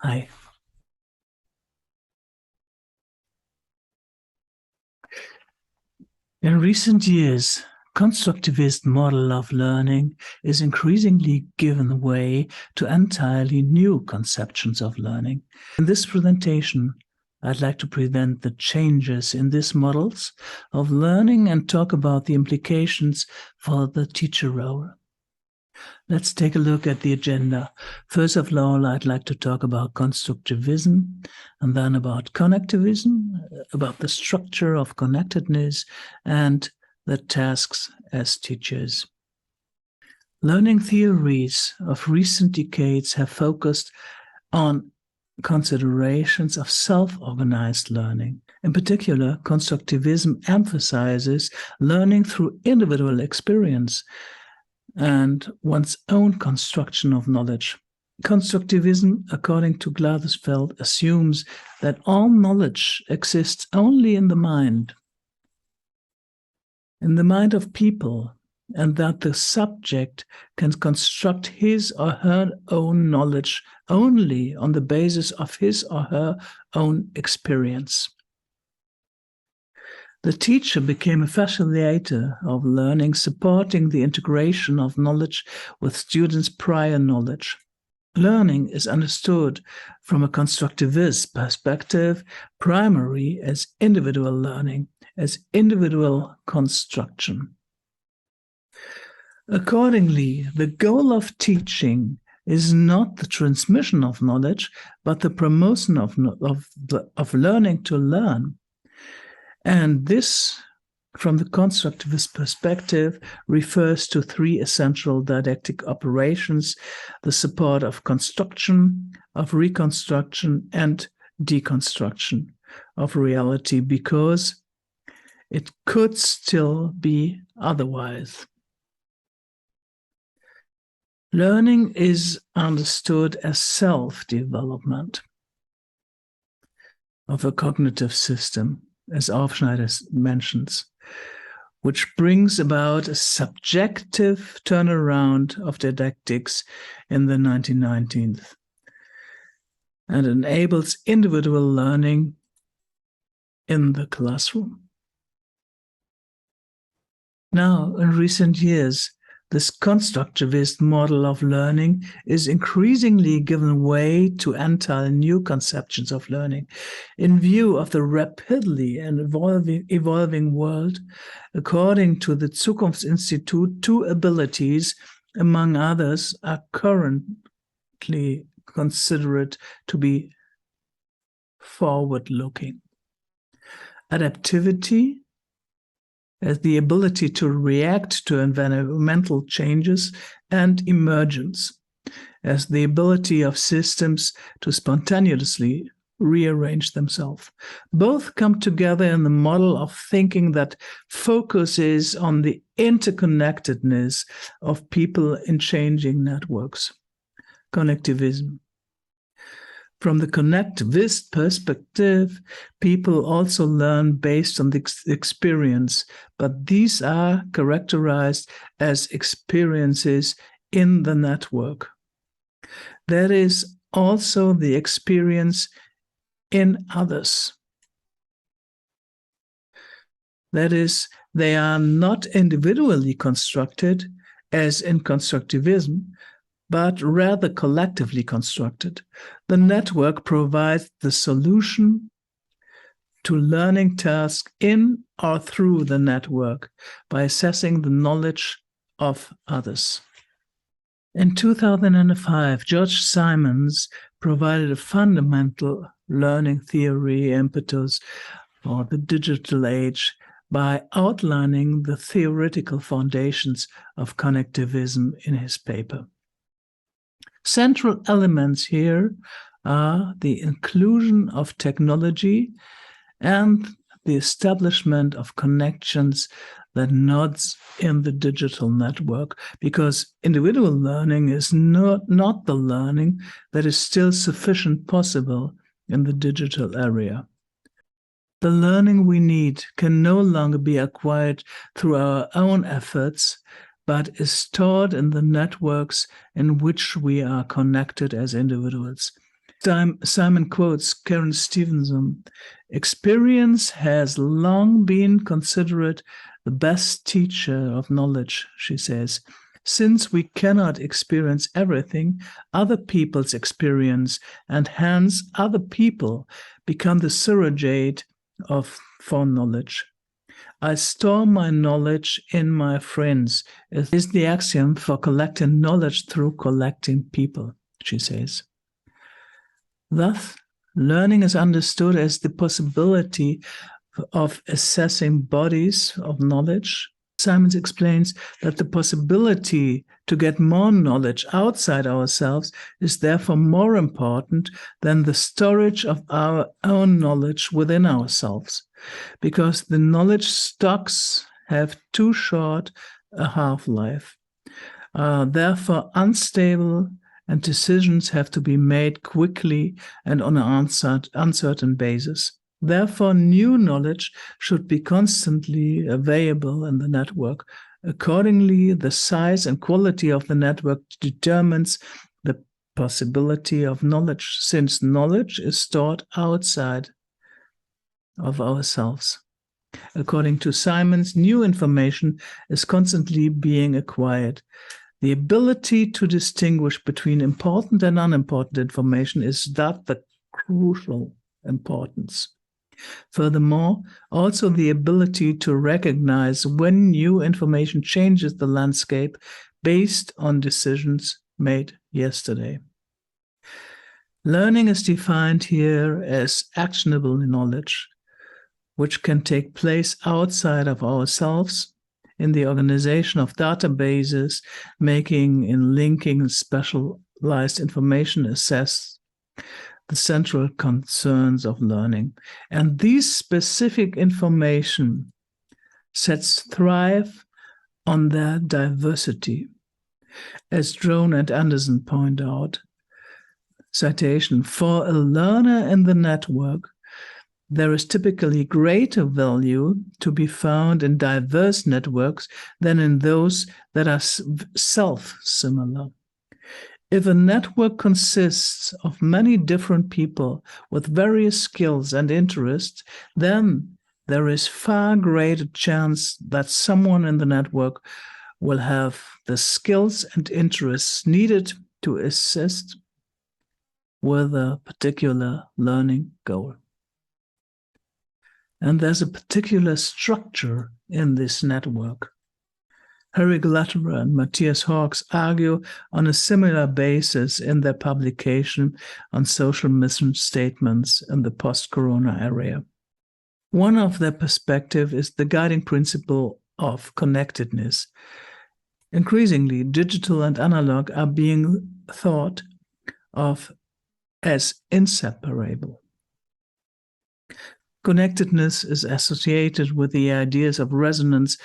Hi. In recent years, constructivist model of learning is increasingly given way to entirely new conceptions of learning. In this presentation, I'd like to present the changes in these models of learning and talk about the implications for the teacher role. Let's take a look at the agenda. First of all, I'd like to talk about constructivism, and then about connectivism, about the structure of connectedness, and the tasks as teachers. Learning theories of recent decades have focused on considerations of self-organized learning. In particular, constructivism emphasizes learning through individual experience and one's own construction of knowledge. Constructivism, according to Gladysfeld, assumes that all knowledge exists only in the mind of people, and that the subject can construct his or her own knowledge only on the basis of his or her own experience. The teacher became a facilitator of learning, supporting the integration of knowledge with students' prior knowledge. Learning is understood from a constructivist perspective primarily as individual learning, as individual construction. Accordingly, the goal of teaching is not the transmission of knowledge, but the promotion of learning to learn. And this, from the constructivist perspective, refers to three essential didactic operations: the support of construction, of reconstruction, and deconstruction of reality, because it could still be otherwise. Learning is understood as self-development of a cognitive system, as Aufschneider mentions, which brings about a subjective turnaround of didactics in the 1990s and enables individual learning in the classroom. Now, in recent years, this constructivist model of learning is increasingly given way to entirely new conceptions of learning. In view of the rapidly and evolving world, according to the Zukunftsinstitut, two abilities, among others, are currently considered to be forward-looking. Adaptivity, as the ability to react to environmental changes, and emergence, as the ability of systems to spontaneously rearrange themselves. Both come together in the model of thinking that focuses on the interconnectedness of people in changing networks. Connectivism. From the connectivist perspective, people also learn based on the experience, but these are characterized as experiences in the network. That is also the experience in others. That is, they are not individually constructed, as in constructivism, but rather collectively constructed. The network provides the solution to learning tasks in or through the network by assessing the knowledge of others. In 2005, George Simons provided a fundamental learning theory impetus for the digital age by outlining the theoretical foundations of connectivism in his paper. Central elements here are the inclusion of technology and the establishment of connections that nodes in the digital network, because individual learning is not the learning that is still sufficient possible in the digital area. The learning we need can no longer be acquired through our own efforts, but is stored in the networks in which we are connected as individuals. Simon quotes Karen Stevenson, "Experience has long been considered the best teacher of knowledge," she says. "Since we cannot experience everything, other people's experience, and hence other people become the surrogate for knowledge. I store my knowledge in my friends. It is the axiom for collecting knowledge through collecting people," she says. Thus, learning is understood as the possibility of assessing bodies of knowledge. Simons explains that the possibility to get more knowledge outside ourselves is therefore more important than the storage of our own knowledge within ourselves, because the knowledge stocks have too short a half-life, are therefore unstable, and decisions have to be made quickly and on an uncertain basis. Therefore, new knowledge should be constantly available in the network. Accordingly, the size and quality of the network determines the possibility of knowledge, since knowledge is stored outside of ourselves. According to Simons, new information is constantly being acquired. The ability to distinguish between important and unimportant information is thus the crucial importance. Furthermore, also the ability to recognize when new information changes the landscape based on decisions made yesterday. Learning is defined here as actionable knowledge, which can take place outside of ourselves, in the organization of databases, making and linking specialized information assess the central concerns of learning. And these specific information sets thrive on their diversity. As Drone and Anderson point out, citation, "For a learner in the network, there is typically greater value to be found in diverse networks than in those that are self-similar. If a network consists of many different people with various skills and interests, then there is far greater chance that someone in the network will have the skills and interests needed to assist with a particular learning goal." And there's a particular structure in this network. Harry Glatterer and Matthias Hawkes argue on a similar basis in their publication on social mission statements in the post-corona era. One of their perspective is the guiding principle of connectedness. Increasingly, digital and analog are being thought of as inseparable. Connectedness is associated with the ideas of resonance,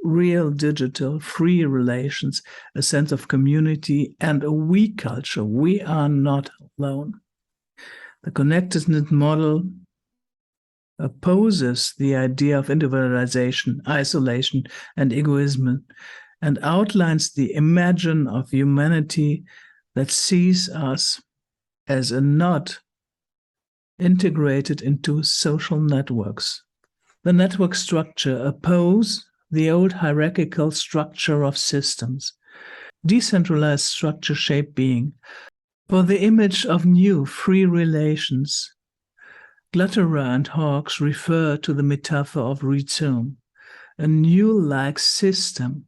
real digital, free relations, a sense of community, and a we culture. We are not alone. The connectedness model opposes the idea of individualization, isolation, and egoism, and outlines the imagine of humanity that sees us as a not integrated into social networks. The network structure opposes the old hierarchical structure of systems. Decentralized structure shape being. For the image of new free relations, Glatterer and Hawkes refer to the metaphor of rhizome, a new-like system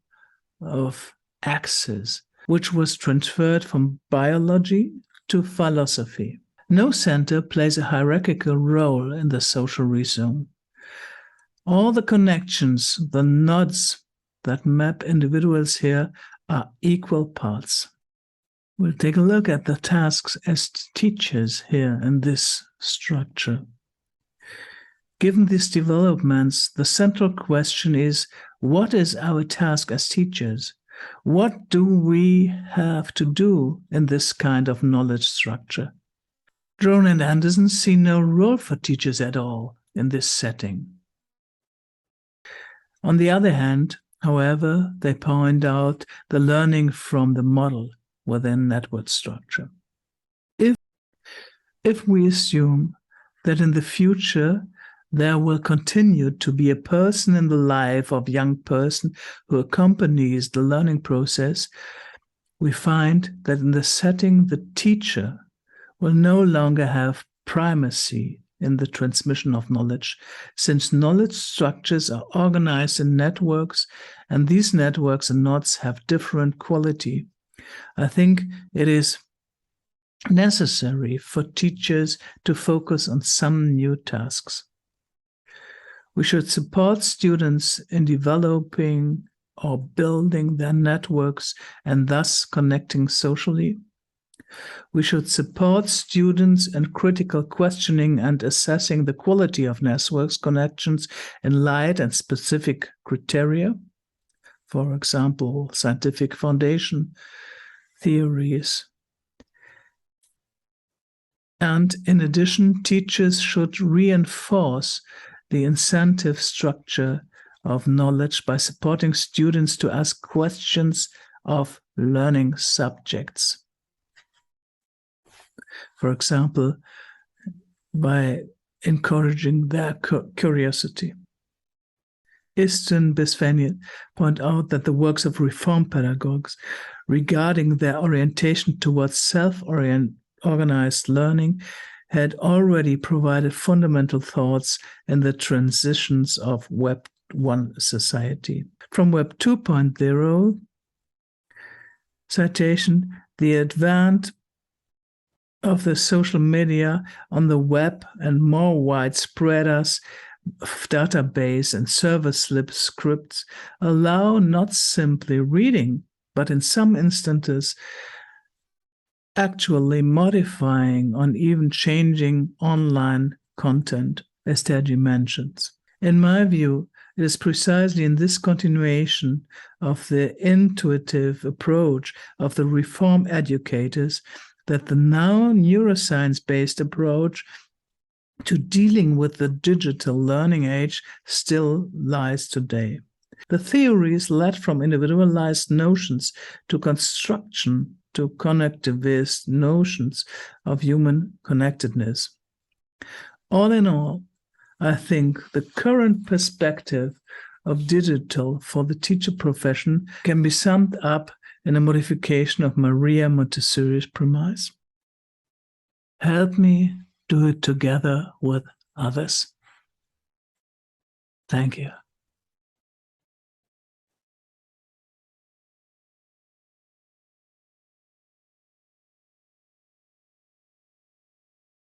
of access, which was transferred from biology to philosophy. No center plays a hierarchical role in the social rhizome. All the connections, the nodes that map individuals here are equal parts. We'll take a look at the tasks as teachers here in this structure. Given these developments, the central question is, what is our task as teachers? What do we have to do in this kind of knowledge structure? Drone and Anderson see no role for teachers at all in this setting. On the other hand, however, they point out the learning from the model within network structure. If we assume that in the future there will continue to be a person in the life of a young person who accompanies the learning process, we find that in the setting the teacher will no longer have primacy in the transmission of knowledge, since knowledge structures are organized in networks, and these networks and nodes have different quality. I think it is necessary for teachers to focus on some new tasks. We should support students in developing or building their networks and thus connecting socially. We should support students in critical questioning and assessing the quality of networks connections in light and specific criteria. For example, scientific foundation theories. And in addition, teachers should reinforce the incentive structure of knowledge by supporting students to ask questions of learning subjects. For example, by encouraging their curiosity. Istin Bisfenian point out that the works of Reform pedagogues regarding their orientation towards self-organized learning had already provided fundamental thoughts in the transitions of Web 1 society. From Web 2.0, citation, the advent of the social media on the web and more widespread as database and server slip scripts allow not simply reading, but in some instances actually modifying or even changing online content, as Terji mentions. In my view, it is precisely in this continuation of the intuitive approach of the Reform educators that the now neuroscience-based approach to dealing with the digital learning age still lies today. The theories led from individualized notions to construction to connectivist notions of human connectedness. All in all, I think the current perspective of digital for the teacher profession can be summed up in a modification of Maria Montessori's premise. Help me do it together with others. Thank you.